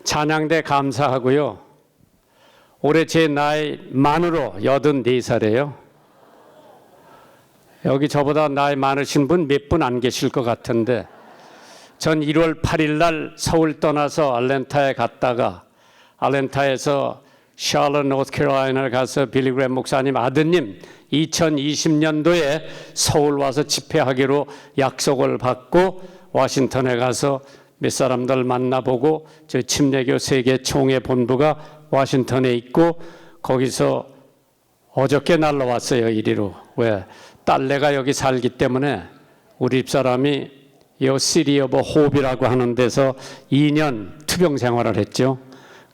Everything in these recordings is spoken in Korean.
찬양대 감사하고요. 올해 제 나이 만으로 84살이에요. 여기 저보다 나이 많으신 분 몇 분 안 계실 것 같은데, 전 1월 8일 날 서울 떠나서 알랜타에 갔다가 알랜타에서 샬럿 노스캐롤라이나를 가서 빌리 그레이엄 목사님 아드님 2020년도에 서울 와서 집회하기로 약속을 받고 워싱턴에 가서 몇 사람들 만나보고, 저희 침례교 세계 총회 본부가 워싱턴에 있고 거기서 어저께 날라왔어요. 이리로. 왜? 딸내가 여기 살기 때문에 우리 집사람이 요 시리 오브 호흡이라고 하는 데서 2년 투병 생활을 했죠.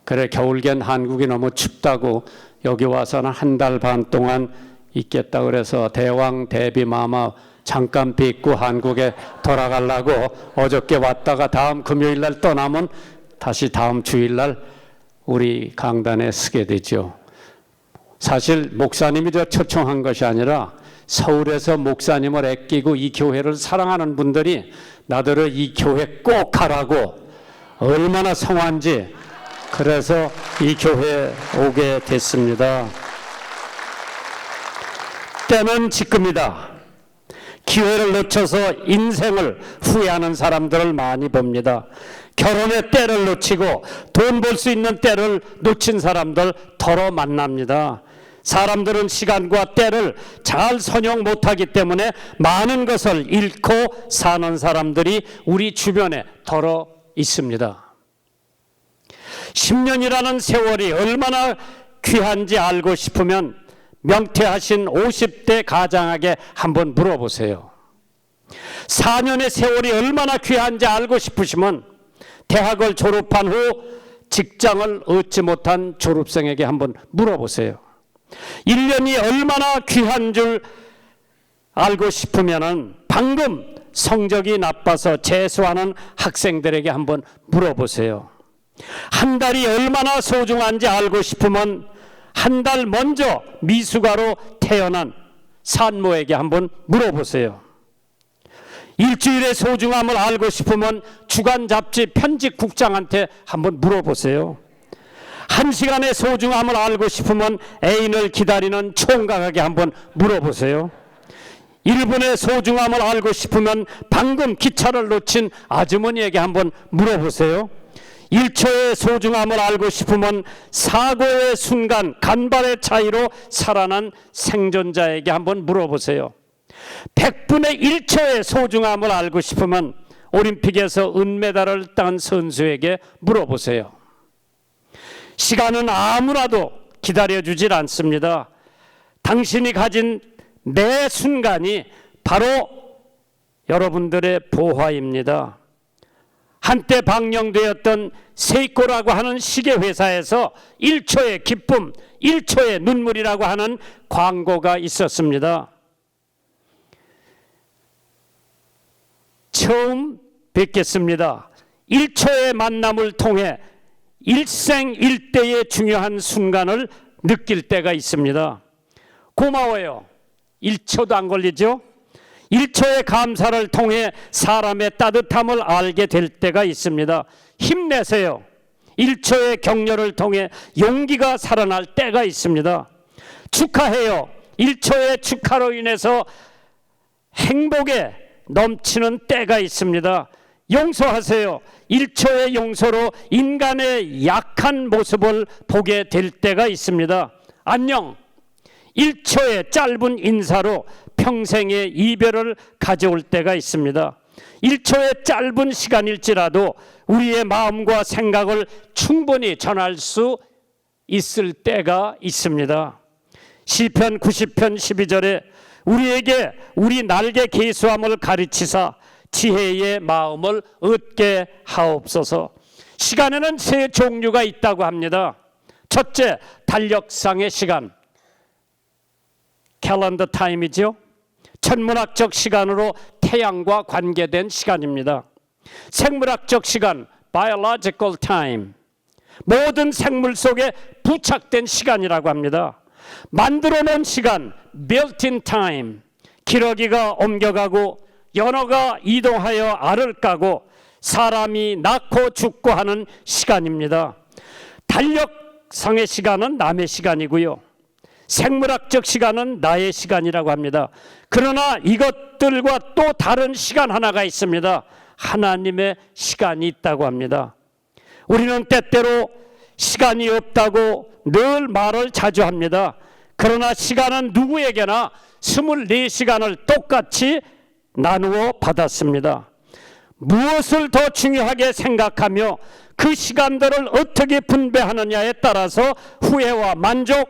그래 겨울견 한국이 너무 춥다고 여기 와서는 한 달 반 동안 있겠다 그래서 대왕 대비 마마 잠깐 뵙고 한국에 돌아가려고 어저께 왔다가 다음 금요일 날 떠나면 다시 다음 주일 날 우리 강단에 서게 되죠. 사실 목사님이 저 초청한 것이 아니라 서울에서 목사님을 아끼고 이 교회를 사랑하는 분들이 나더러 이 교회 꼭 가라고 얼마나 성화인지, 그래서 이 교회에 오게 됐습니다. 때는 지금이다. 기회를 놓쳐서 인생을 후회하는 사람들을 많이 봅니다. 결혼의 때를 놓치고 돈 벌 수 있는 때를 놓친 사람들 더러 만납니다. 사람들은 시간과 때를 잘 선용 못하기 때문에 많은 것을 잃고 사는 사람들이 우리 주변에 더러 있습니다. 10년이라는 세월이 얼마나 귀한지 알고 싶으면 명퇴하신 50대 가장에게 한번 물어보세요. 4년의 세월이 얼마나 귀한지 알고 싶으시면 대학을 졸업한 후 직장을 얻지 못한 졸업생에게 한번 물어보세요. 1년이 얼마나 귀한 줄 알고 싶으면 방금 성적이 나빠서 재수하는 학생들에게 한번 물어보세요. 한 달이 얼마나 소중한지 알고 싶으면 한 달 먼저 미숙아로 태어난 산모에게 한번 물어보세요. 일주일의 소중함을 알고 싶으면 주간 잡지 편집국장한테 한번 물어보세요. 1시간의 소중함을 알고 싶으면 애인을 기다리는 총각에게 한번 물어보세요. 1분의 소중함을 알고 싶으면 방금 기차를 놓친 아주머니에게 한번 물어보세요. 1초의 소중함을 알고 싶으면 사고의 순간 간발의 차이로 살아난 생존자에게 한번 물어보세요. 100분의 1초의 소중함을 알고 싶으면 올림픽에서 은메달을 딴 선수에게 물어보세요. 시간은 아무나도 기다려주질 않습니다. 당신이 가진 매 순간이 바로 여러분들의 보화입니다. 한때 방영되었던 세이코라고 하는 시계회사에서 1초의 기쁨, 1초의 눈물이라고 하는 광고가 있었습니다. 처음 뵙겠습니다. 1초의 만남을 통해 일생일대의 중요한 순간을 느낄 때가 있습니다. 고마워요. 1초도 안 걸리죠? 1초의 감사를 통해 사람의 따뜻함을 알게 될 때가 있습니다. 힘내세요. 1초의 격려를 통해 용기가 살아날 때가 있습니다. 축하해요. 1초의 축하로 인해서 행복에 넘치는 때가 있습니다. 용서하세요. 1초의 용서로 인간의 약한 모습을 보게 될 때가 있습니다. 안녕. 1초의 짧은 인사로 평생의 이별을 가져올 때가 있습니다. 1초의 짧은 시간일지라도 우리의 마음과 생각을 충분히 전할 수 있을 때가 있습니다. 시편 90편 12절에 우리에게 우리 날개 계수함을 가르치사 지혜의 마음을 얻게 하옵소서. 시간에는 세 종류가 있다고 합니다. 첫째, 달력상의 시간, 캘린더 타임이죠. 천문학적 시간으로 태양과 관계된 시간입니다. 생물학적 시간, biological time, 모든 생물 속에 부착된 시간이라고 합니다. 만들어 놓은 시간, built-in time, 기러기가 옮겨가고 연어가 이동하여 알을 까고 사람이 낳고 죽고 하는 시간입니다. 달력상의 시간은 남의 시간이고요, 생물학적 시간은 나의 시간이라고 합니다. 그러나 이것들과 또 다른 시간 하나가 있습니다. 하나님의 시간이 있다고 합니다. 우리는 때때로 시간이 없다고 늘 말을 자주 합니다. 그러나 시간은 누구에게나 24시간을 똑같이 나누어 받았습니다. 무엇을 더 중요하게 생각하며 그 시간들을 어떻게 분배하느냐에 따라서 후회와 만족,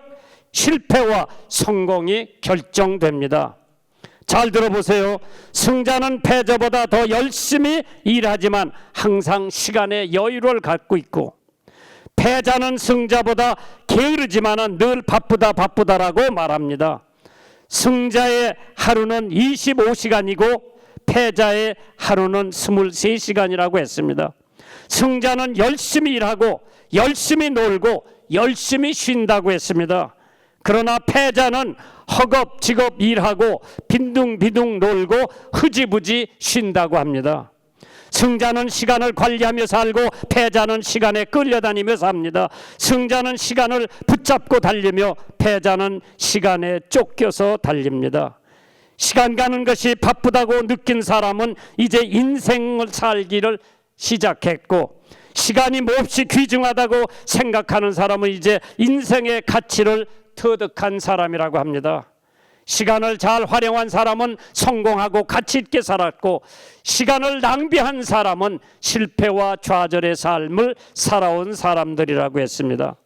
실패와 성공이 결정됩니다. 잘 들어보세요. 승자는 패자보다 더 열심히 일하지만 항상 시간의 여유를 갖고 있고, 패자는 승자보다 게으르지만 늘 바쁘다라고 말합니다. 승자의 하루는 25시간이고 패자의 하루는 23시간이라고 했습니다. 승자는 열심히 일하고 열심히 놀고 열심히 쉰다고 했습니다. 그러나 패자는 허겁지겁 일하고 빈둥비둥 놀고 흐지부지 쉰다고 합니다. 승자는 시간을 관리하며 살고 패자는 시간에 끌려다니며 삽니다. 승자는 시간을 붙잡고 달리며 패자는 시간에 쫓겨서 달립니다. 시간 가는 것이 바쁘다고 느낀 사람은 이제 인생을 살기를 시작했고, 시간이 몹시 귀중하다고 생각하는 사람은 이제 인생의 가치를 터득한 사람이라고 합니다. 시간을 잘 활용한 사람은 성공하고 가치 있게 살았고, 시간을 낭비한 사람은 실패와 좌절의 삶을 살아온 사람들이라고 했습니다.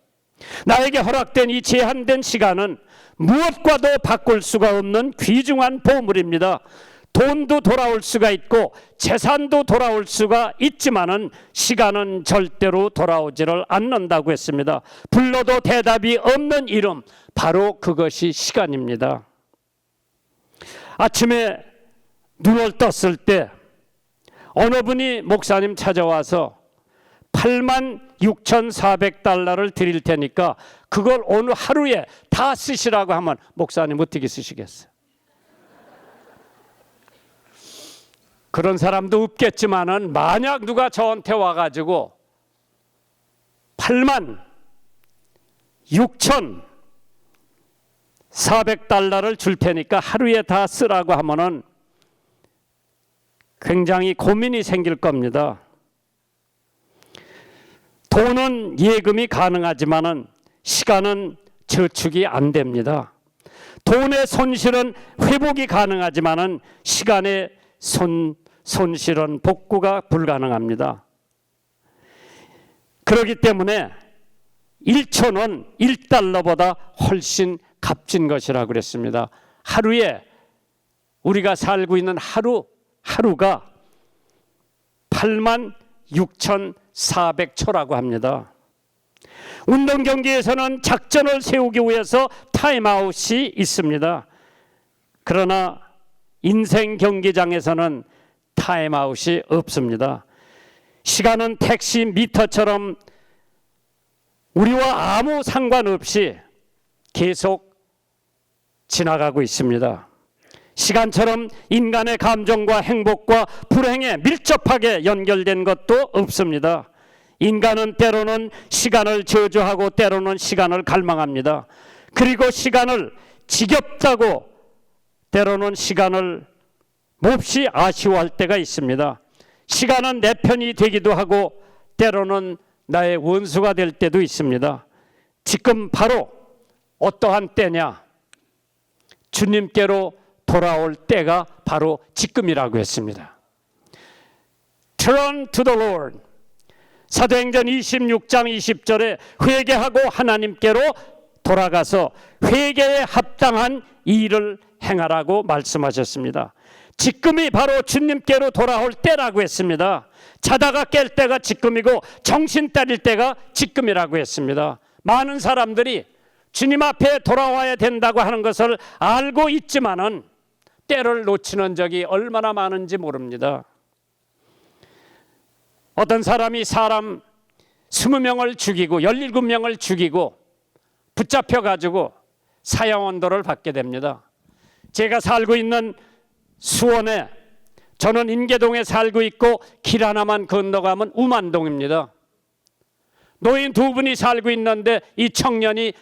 나에게 허락된 이 제한된 시간은 무엇과도 바꿀 수가 없는 귀중한 보물입니다. 돈도 돌아올 수가 있고 재산도 돌아올 수가 있지만은 시간은 절대로 돌아오지를 않는다고 했습니다. 불러도 대답이 없는 이름, 바로 그것이 시간입니다. 아침에 눈을 떴을 때 어느 분이 목사님 찾아와서 86,400달러를 드릴 테니까 그걸 오늘 하루에 다 쓰시라고 하면 목사님 어떻게 쓰시겠어요? 그런 사람도 없겠지만은 만약 누가 저한테 와가지고 86,400달러를 줄 테니까 하루에 다 쓰라고 하면은 굉장히 고민이 생길 겁니다. 돈은 예금이 가능하지만은 시간은 저축이 안 됩니다. 돈의 손실은 회복이 가능하지만은 시간의 손실은 복구가 불가능합니다. 그렇기 때문에 1,000원, 1달러보다 훨씬 값진 것이라고 그랬습니다. 하루에 우리가 살고 있는 하루가 86,400초라고 합니다. 운동 경기에서는 작전을 세우기 위해서 타임아웃이 있습니다. 그러나 인생 경기장에서는 타임아웃이 없습니다. 시간은 택시 미터처럼 우리와 아무 상관없이 계속 지나가고 있습니다. 시간처럼 인간의 감정과 행복과 불행에 밀접하게 연결된 것도 없습니다. 인간은 때로는 시간을 저주하고 때로는 시간을 갈망합니다. 그리고 시간을 지겹다고 때로는 시간을 몹시 아쉬워할 때가 있습니다. 시간은 내 편이 되기도 하고 때로는 나의 원수가 될 때도 있습니다. 지금 바로 어떠한 때냐? 주님께로 돌아올 때가 바로 지금이라고 했습니다. Turn to the Lord. 사도행전 26장 20절에 회개하고 하나님께로 돌아가서 회개에 합당한 일을 행하라고 말씀하셨습니다. 지금이 바로 주님께로 돌아올 때라고 했습니다. 자다가 깰 때가 지금이고 정신 차릴 때가 지금이라고 했습니다. 많은 사람들이 주님 앞에 돌아와야 된다고 하는 것을 알고 있지만은 때를 놓치는 적이 얼마나 많은지 모릅니다. 어떤 사람이 사람 20명을 죽이고 17명을 죽이고 붙잡혀가지고 사형 언도를 받게 됩니다. 제가 살고 있는 수원에 저는 인계동에 살고 있고 길 하나만 건너가면 우만동입니다. 노인 두 분이 살고 있는데 이 청년이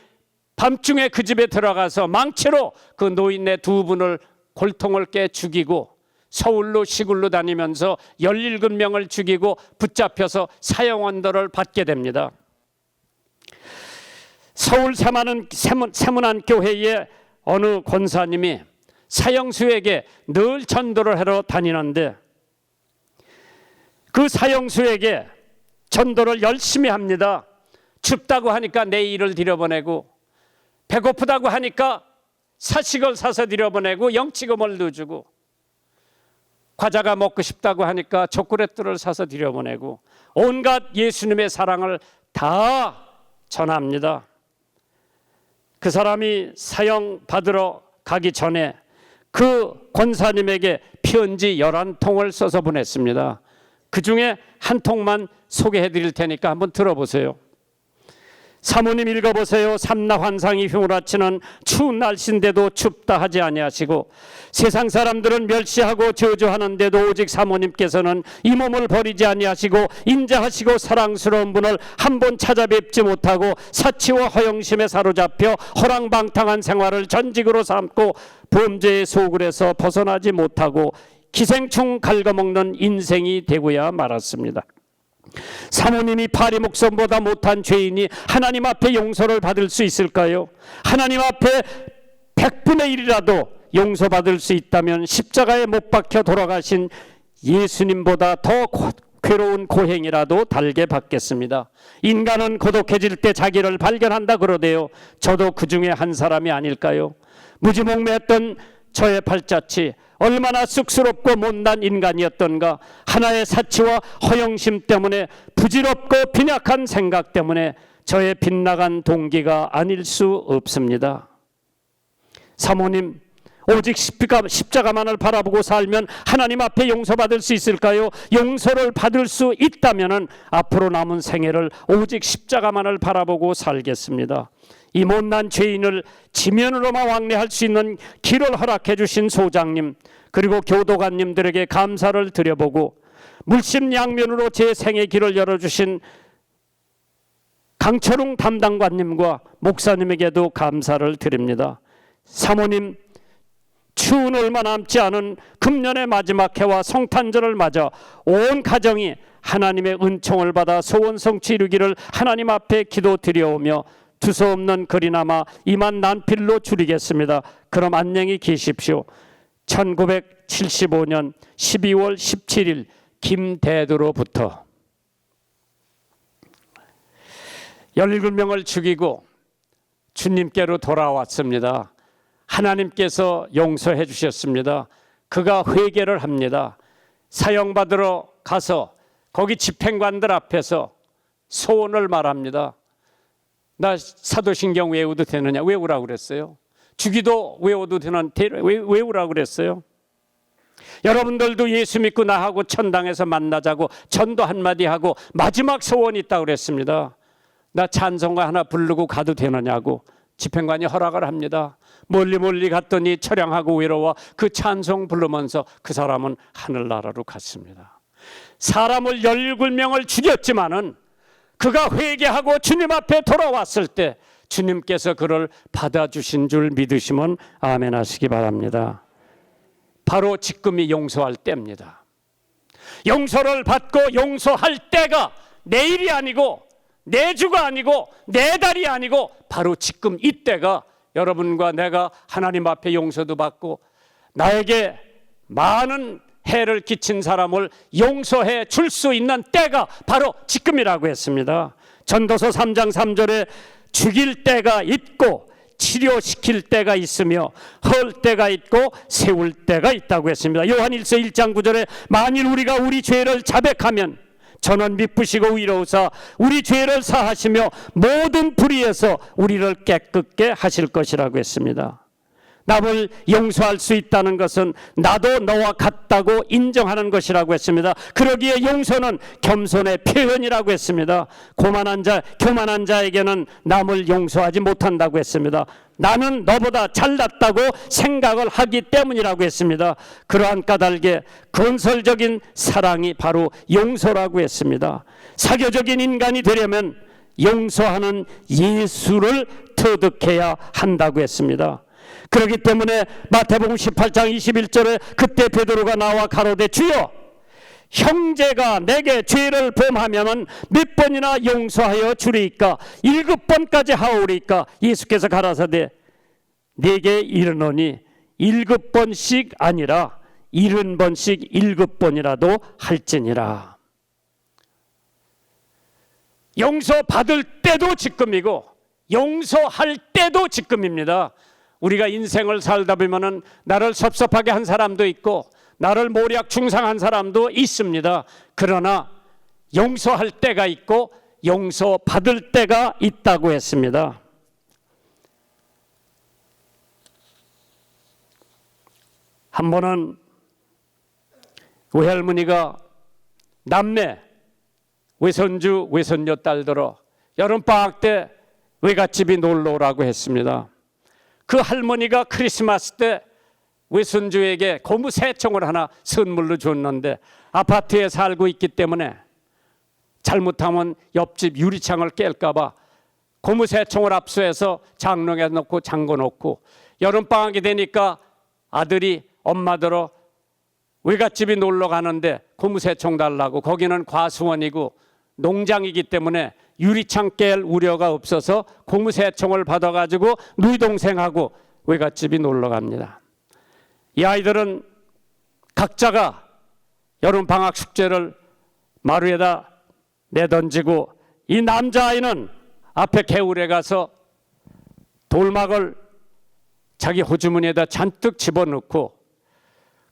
밤중에 그 집에 들어가서 망치로 그 노인네 두 분을 골통을 깨 죽이고 서울로 시골로 다니면서 17명을 죽이고 붙잡혀서 사형언도를 받게 됩니다. 서울 세문안교회의 어느 권사님이 사형수에게 늘 전도를 하러 다니는데 그 사형수에게 전도를 열심히 합니다. 춥다고 하니까 내일을 들여보내고 배고프다고 하니까 사식을 사서 들여보내고 영치금을 넣어주고 과자가 먹고 싶다고 하니까 초콜릿들을 사서 들여보내고 온갖 예수님의 사랑을 다 전합니다. 그 사람이 사형 받으러 가기 전에 그 권사님에게 편지 11통을 써서 보냈습니다. 그 중에 한 통만 소개해 드릴 테니까 한번 들어보세요. 사모님 읽어보세요. 삼나 환상이 휘몰아치는 추운 날씨인데도 춥다 하지 아니하시고 세상 사람들은 멸시하고 저주하는데도 오직 사모님께서는 이 몸을 버리지 아니하시고 인자하시고 사랑스러운 분을 한 번 찾아뵙지 못하고 사치와 허영심에 사로잡혀 허랑방탕한 생활을 전직으로 삼고 범죄의 소굴에서 벗어나지 못하고 기생충 갉아먹는 인생이 되고야 말았습니다. 사모님이 파리 목숨보다 못한 죄인이 하나님 앞에 용서를 받을 수 있을까요? 하나님 앞에 100분의 1이라도 용서받을 수 있다면 십자가에 못 박혀 돌아가신 예수님보다 더 괴로운 고행이라도 달게 받겠습니다. 인간은 고독해질 때 자기를 발견한다 그러대요. 저도 그 중에 한 사람이 아닐까요? 무지몽매했던 저의 발자취 얼마나 쑥스럽고 못난 인간이었던가. 하나의 사치와 허영심 때문에 부질없고 빈약한 생각 때문에 저의 빗나간 동기가 아닐 수 없습니다. 사모님, 오직 십자가만을 바라보고 살면 하나님 앞에 용서받을 수 있을까요? 용서를 받을 수 있다면 앞으로 남은 생애를 오직 십자가만을 바라보고 살겠습니다. 이 못난 죄인을 지면으로만 왕래할 수 있는 길을 허락해 주신 소장님 그리고 교도관님들에게 감사를 드려보고 물심양면으로 제 생의 길을 열어주신 강철웅 담당관님과 목사님에게도 감사를 드립니다. 사모님, 추운 얼마 남지 않은 금년의 마지막 해와 성탄절을 맞아 온 가정이 하나님의 은총을 받아 소원 성취 이루기를 하나님 앞에 기도드려오며 두서없는 글이나마 이만 난필로 줄이겠습니다. 그럼 안녕히 계십시오. 1975년 12월 17일 김대두로부터 17명을 죽이고 주님께로 돌아왔습니다. 하나님께서 용서해 주셨습니다. 그가 회개를 합니다. 사형받으러 가서 거기 집행관들 앞에서 소원을 말합니다. 나 사도신경 외워도 되느냐? 외우라고 그랬어요. 주기도 외워도 되는데 외우라고 그랬어요. 여러분들도 예수 믿고 나하고 천당에서 만나자고 전도 한마디 하고 마지막 소원이 있다고 그랬습니다. 나 찬송가 하나 부르고 가도 되느냐고 집행관이 허락을 합니다. 멀리 갔더니 처량하고 외로워 그 찬송 부르면서 그 사람은 하늘나라로 갔습니다. 사람을 17명을 죽였지만은 그가 회개하고 주님 앞에 돌아왔을 때 주님께서 그를 받아주신 줄 믿으시면 아멘 하시기 바랍니다. 바로 지금이 용서할 때입니다. 용서를 받고 용서할 때가 내일이 아니고 내주가 아니고 내달이 아니고 바로 지금 이때가 여러분과 내가 하나님 앞에 용서도 받고 나에게 많은 해를 끼친 사람을 용서해 줄 수 있는 때가 바로 지금이라고 했습니다. 전도서 3장 3절에 죽일 때가 있고 치료시킬 때가 있으며 헐 때가 있고 세울 때가 있다고 했습니다. 요한일서 1장 9절에 만일 우리가 우리 죄를 자백하면 저는 미쁘시고 위로우사 우리 죄를 사하시며 모든 불의에서 우리를 깨끗게 하실 것이라고 했습니다. 남을 용서할 수 있다는 것은 나도 너와 같다고 인정하는 것이라고 했습니다. 그러기에 용서는 겸손의 표현이라고 했습니다. 교만한 자에게는 남을 용서하지 못한다고 했습니다. 나는 너보다 잘났다고 생각을 하기 때문이라고 했습니다. 그러한 까닭에 건설적인 사랑이 바로 용서라고 했습니다. 사교적인 인간이 되려면 용서하는 예수를 터득해야 한다고 했습니다. 그렇기 때문에 마태복음 18장 21절에 그때 베드로가 나와 가로되 주여 형제가 내게 죄를 범하면 몇 번이나 용서하여 주리이까? 7번까지 하오리이까? 예수께서 가라사대 내게 이르노니 7번씩 아니라 70번씩 7번이라도 할지니라. 용서받을 때도 지금이고 용서할 때도 지금입니다. 우리가 인생을 살다 보면은 나를 섭섭하게 한 사람도 있고 나를 모략 중상한 사람도 있습니다. 그러나 용서할 때가 있고 용서받을 때가 있다고 했습니다. 한 번은 외할머니가 남매 외손주 외손녀 딸들어 여름방학 때 외갓집이 놀러 오라고 했습니다. 그 할머니가 크리스마스 때 외손주에게 고무 새총을 하나 선물로 줬는데 아파트에 살고 있기 때문에 잘못하면 옆집 유리창을 깰까 봐 고무 새총을 압수해서 장롱에 넣고 잠궈 놓고 여름방학이 되니까 아들이 엄마들어 외갓집이 놀러 가는데 고무 새총 달라고, 거기는 과수원이고 농장이기 때문에 유리창 깰 우려가 없어서 고무 새총을 받아가지고 누이 동생하고 외갓집이 놀러 갑니다. 이 아이들은 각자가 여름방학 숙제를 마루에다 내던지고 이 남자아이는 앞에 개울에 가서 돌막을 자기 호주머니에다 잔뜩 집어넣고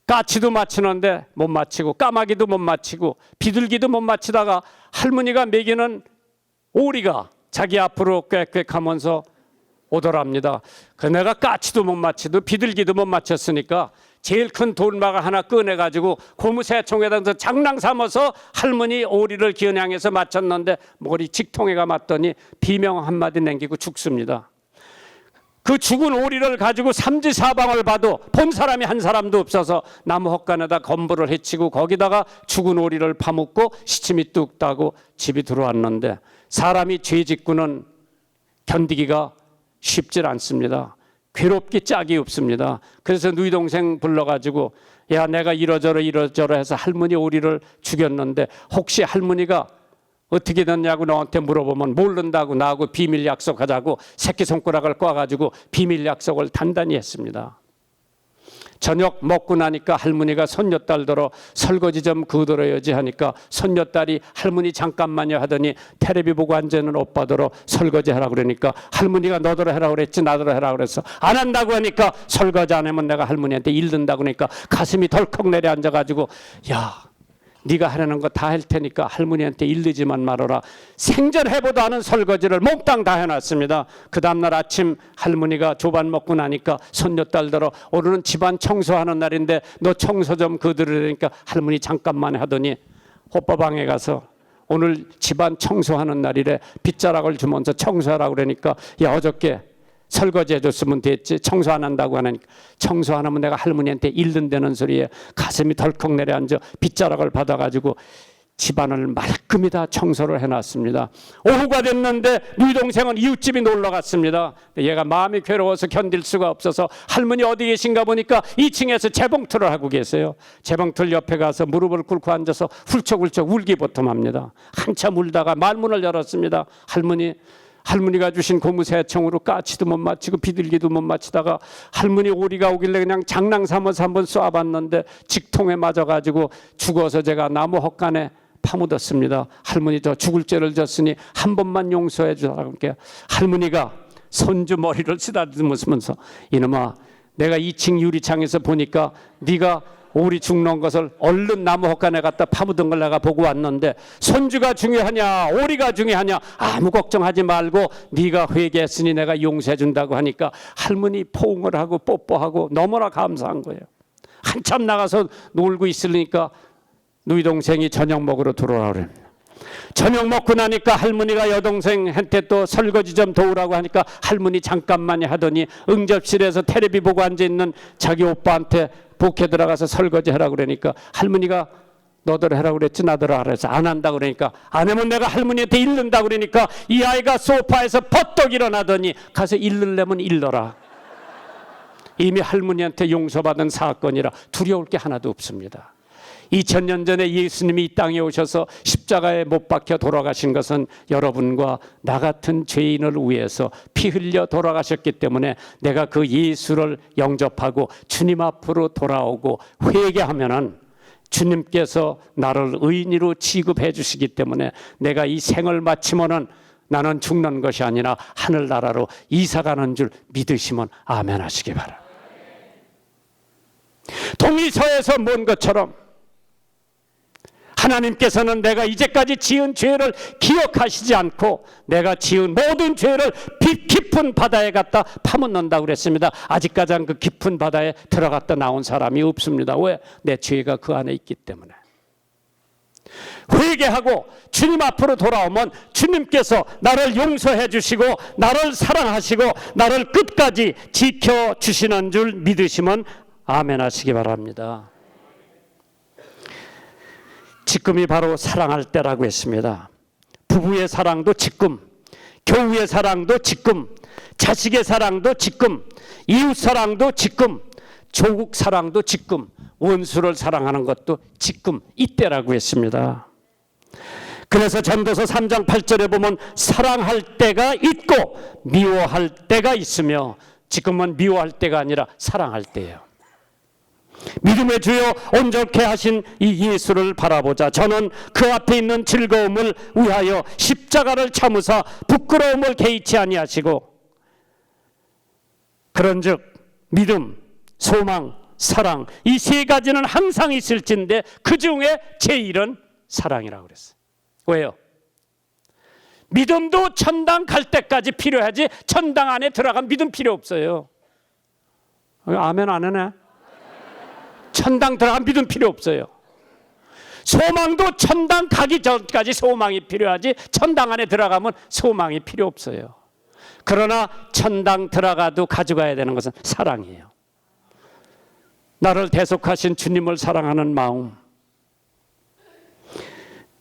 까치도 맞추는데 못 맞히고 까마귀도 못 맞히고 비둘기도 못 맞히다가 할머니가 먹이는 오리가 자기 앞으로 꽥꽥하면서 오더랍니다. 그 내가 까치도 못 맞히고 비둘기도 못 맞췄으니까 제일 큰 돌막을 하나 꺼내가지고 고무새총에다 장낭 삼아서 할머니 오리를 겨냥해서 맞췄는데 머리 직통에가 맞더니 비명 한마디 남기고 죽습니다. 그 죽은 오리를 가지고 삼지사방을 봐도 본 사람이 한 사람도 없어서 나무 헛간에다 건부를 해치고 거기다가 죽은 오리를 파묻고 시침이 뚝 따고 집이 들어왔는데 사람이 죄 짓고는 견디기가 쉽질 않습니다. 괴롭기 짝이 없습니다. 그래서 누이 동생 불러가지고 야 내가 이러저러 해서 할머니 오리를 죽였는데 혹시 할머니가 어떻게 됐냐고 너한테 물어보면 모른다고 나하고 비밀 약속하자고 새끼손가락을 꽈가지고 비밀 약속을 단단히 했습니다. 저녁 먹고 나니까 할머니가 손녀딸들어 설거지 좀 그들어야지 하니까 손녀딸이 할머니 잠깐만요 하더니 텔레비 보고 앉아있는 오빠들어 설거지 하라고 그러니까 할머니가 너더러 하라고 그랬지 나더러 하라고 그랬어. 안 한다고 하니까 설거지 안 하면 내가 할머니한테 일른다고 하니까 가슴이 덜컥 내려앉아가지고 야 네가 하라는 거 다 할 테니까 할머니한테 일르지만 말아라. 생전해보도 않은 설거지를 몽땅 다 해놨습니다. 그 다음날 아침 할머니가 조반 먹고 나니까 손녀딸들어 오늘은 집안 청소하는 날인데 너 청소 좀 그들으니까 할머니 잠깐만 하더니 오빠방에 가서 오늘 집안 청소하는 날이래 빗자락을 주면서 청소하라고 그러니까 야 어저께 설거지 해줬으면 됐지 청소 안 한다고 하니까 청소 안 하면 내가 할머니한테 일른다는 소리에 가슴이 덜컥 내려앉아 빗자락을 받아가지고 집안을 말끔히 다 청소를 해놨습니다. 오후가 됐는데 누이 동생은 이웃집이 놀러 갔습니다. 얘가 마음이 괴로워서 견딜 수가 없어서 할머니 어디 계신가 보니까 2층에서 재봉틀을 하고 계세요. 재봉틀 옆에 가서 무릎을 꿇고 앉아서 훌쩍훌쩍 울기보통합니다. 한참 울다가 말문을 열었습니다. 할머니가 주신 고무새총으로 까치도 못 맞히고 비둘기도 못 맞히다가 할머니 오리가 오길래 그냥 장낭 삼아서 한번 쏴봤는데 직통에 맞아가지고 죽어서 제가 나무 헛간에 파묻었습니다. 할머니 저 죽을 죄를 졌으니 한 번만 용서해 주라고. 할머니가 손주 머리를 쓰다듬으면서 이놈아 내가 2층 유리창에서 보니까 네가 오리 죽는 것을 얼른 나무 헛간에 갖다 파묻은 걸 내가 보고 왔는데 손주가 중요하냐 오리가 중요하냐 아무 걱정하지 말고 네가 회개했으니 내가 용서해 준다고 하니까 할머니 포옹을 하고 뽀뽀하고 너무나 감사한 거예요. 한참 나가서 놀고 있으니까 누이 동생이 저녁 먹으러 들어오라 그럽니다. 저녁 먹고 나니까 할머니가 여동생한테 또 설거지 좀 도우라고 하니까 할머니 잠깐만이 하더니 응접실에서 텔레비 보고 앉아있는 자기 오빠한테 복해 들어가서 설거지 하라고 그러니까 할머니가 너들 해라고 그랬지 나들 하라 해서 안 한다고 그러니까 안 하면 내가 할머니한테 일른다고 그러니까 이 아이가 소파에서 버떡 일어나더니 가서 일르려면 일러라. 이미 할머니한테 용서받은 사건이라 두려울 게 하나도 없습니다. 2000년 전에 예수님이 이 땅에 오셔서 십자가에 못 박혀 돌아가신 것은 여러분과 나 같은 죄인을 위해서 피 흘려 돌아가셨기 때문에 내가 그 예수를 영접하고 주님 앞으로 돌아오고 회개하면은 주님께서 나를 의인으로 취급해 주시기 때문에 내가 이 생을 마치면은 나는 죽는 것이 아니라 하늘나라로 이사가는 줄 믿으시면 아멘 하시기 바랍니다. 동의서에서 뭔 것처럼 하나님께서는 내가 이제까지 지은 죄를 기억하시지 않고 내가 지은 모든 죄를 깊은 바다에 갖다 파묻는다고 그랬습니다. 아직까지 그 깊은 바다에 들어갔다 나온 사람이 없습니다. 왜? 내 죄가 그 안에 있기 때문에. 회개하고 주님 앞으로 돌아오면 주님께서 나를 용서해 주시고 나를 사랑하시고 나를 끝까지 지켜주시는 줄 믿으시면 아멘 하시기 바랍니다. 지금이 바로 사랑할 때라고 했습니다. 부부의 사랑도 지금, 교우의 사랑도 지금, 자식의 사랑도 지금, 이웃 사랑도 지금, 조국 사랑도 지금, 원수를 사랑하는 것도 지금 이때라고 했습니다. 그래서 전도서 3장 8절에 보면 사랑할 때가 있고 미워할 때가 있으며 지금은 미워할 때가 아니라 사랑할 때예요. 믿음의 주여 온전케 하신 이 예수를 바라보자. 저는 그 앞에 있는 즐거움을 위하여 십자가를 참으사 부끄러움을 개의치 아니하시고 그런즉 믿음, 소망, 사랑 이 세 가지는 항상 있을진데 그 중에 제일은 사랑이라고 그랬어요. 왜요? 믿음도 천당 갈 때까지 필요하지 천당 안에 들어간 믿음 필요 없어요. 아멘 안 하네. 천당 들어간 믿음 필요 없어요. 소망도 천당 가기 전까지 소망이 필요하지 천당 안에 들어가면 소망이 필요 없어요. 그러나 천당 들어가도 가져가야 되는 것은 사랑이에요. 나를 대속하신 주님을 사랑하는 마음.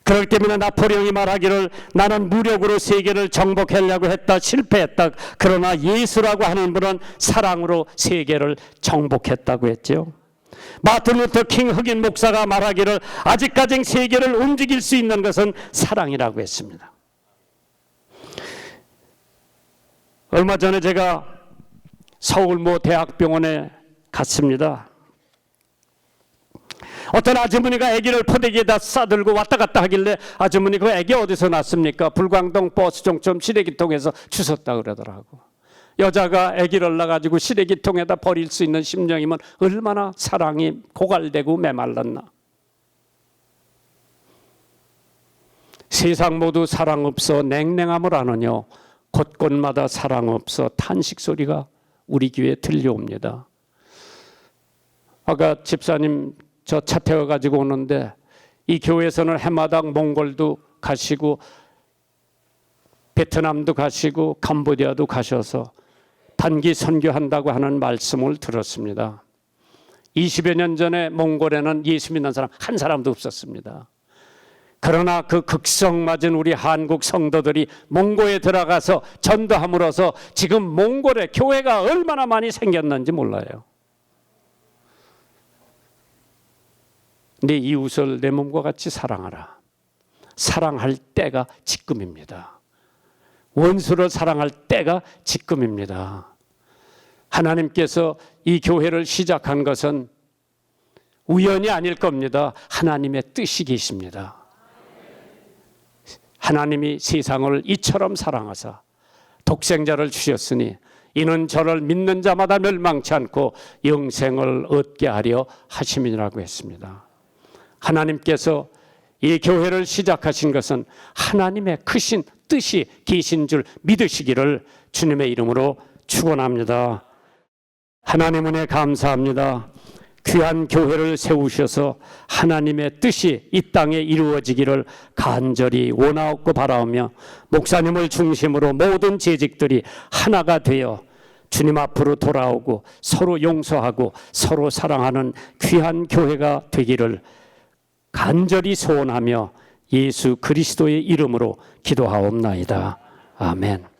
그렇기 때문에 나포레옹이 말하기를 나는 무력으로 세계를 정복하려고 했다 실패했다. 그러나 예수라고 하는 분은 사랑으로 세계를 정복했다고 했죠. 마틴 루터 킹 흑인 목사가 말하기를 아직까지 세계를 움직일 수 있는 것은 사랑이라고 했습니다. 얼마 전에 제가 서울 모 대학병원에 갔습니다. 어떤 아주머니가 아기를 포대기에다 싸들고 왔다 갔다 하길래 아주머니 그 아기 어디서 났습니까? 불광동 버스 종점 시래기통에서 주웠다 그러더라고. 여자가 아기를 낳아가지고 시래기통에다 버릴 수 있는 심령이면 얼마나 사랑이 고갈되고 메말랐나. 세상 모두 사랑 없어 냉랭함을 아느냐. 곳곳마다 사랑 없어 탄식 소리가 우리 귀에 들려옵니다. 아까 집사님 저 차 태워가지고 오는데 이 교회에서는 해마당 몽골도 가시고 베트남도 가시고 캄보디아도 가셔서 단기 선교한다고 하는 말씀을 들었습니다. 20여 년 전에 몽골에는 예수 믿는 사람 한 사람도 없었습니다. 그러나 그 극성맞은 우리 한국 성도들이 몽골에 들어가서 전도함으로써 지금 몽골에 교회가 얼마나 많이 생겼는지 몰라요. 네 이웃을 내 몸과 같이 사랑하라. 사랑할 때가 지금입니다. 원수를 사랑할 때가 지금입니다. 하나님께서 이 교회를 시작한 것은 우연이 아닐 겁니다. 하나님의 뜻이 계십니다. 하나님이 세상을 이처럼 사랑하사 독생자를 주셨으니 이는 저를 믿는 자마다 멸망치 않고 영생을 얻게 하려 하심이라고 했습니다. 하나님께서 이 교회를 시작하신 것은 하나님의 크신 뜻이 계신 줄 믿으시기를 주님의 이름으로 축원합니다. 하나님 은혜 감사합니다. 귀한 교회를 세우셔서 하나님의 뜻이 이 땅에 이루어지기를 간절히 원하옵고 바라오며 목사님을 중심으로 모든 재직들이 하나가 되어 주님 앞으로 돌아오고 서로 용서하고 서로 사랑하는 귀한 교회가 되기를 간절히 소원하며 예수 그리스도의 이름으로 기도하옵나이다. 아멘.